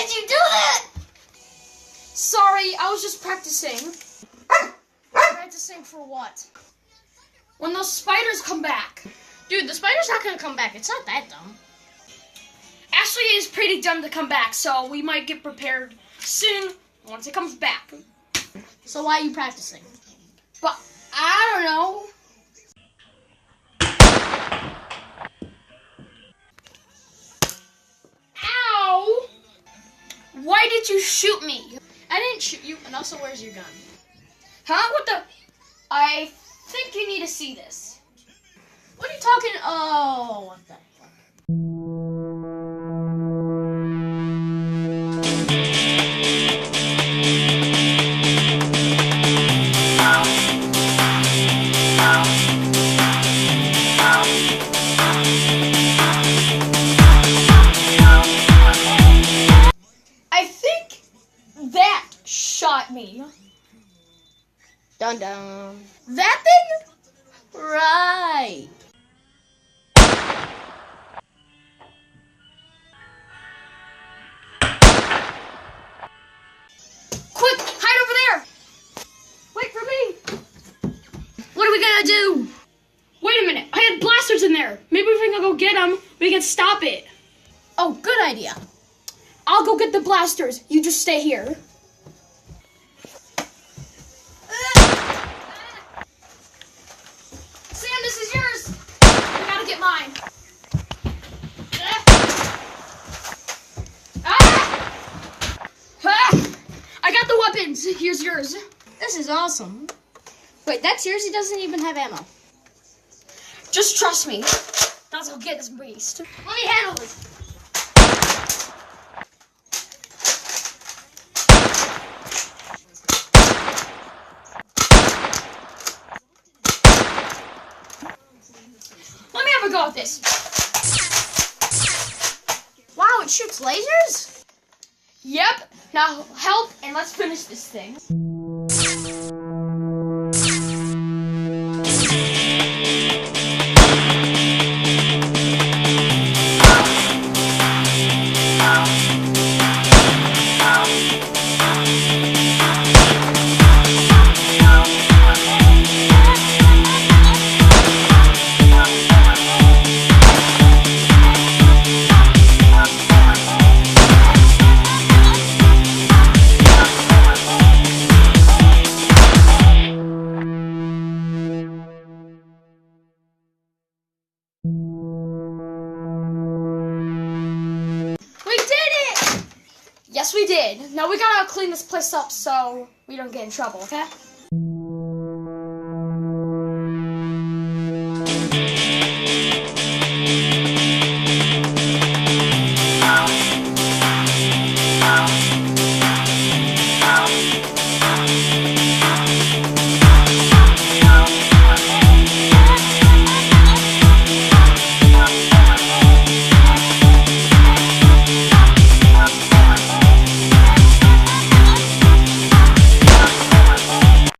did you do that? Sorry, I was just practicing. Practicing for what? When those spiders come back. Dude, the spider's not gonna come back. It's not that dumb. Actually, it's pretty dumb to come back, so we might get prepared soon once it comes back. So why are you practicing? But I don't know. Ow! Why did you shoot me? I didn't shoot you. And also, where's your gun? Huh? What the? I think you need to see this. What are you talking? Oh, what the fuck? I think that shot me. Dun dun. That thing? Right. Quick, hide over there. Wait for me. What are we gonna do? Wait a minute, I had blasters in there. Maybe if we can go get them, we can stop it. Oh, good idea. I'll go get the blasters. You just stay here. Sam, this is yours. I gotta get mine. I got the weapons. Here's yours. This is awesome. Wait, that's yours? He doesn't even have ammo. Just trust me. Let's go get this beast. Let me handle this. Let me have a go at this. Wow, it shoots lasers? Yep. Now help and let's finish this thing. Yes, we did. Now we gotta clean this place up so we don't get in trouble, okay?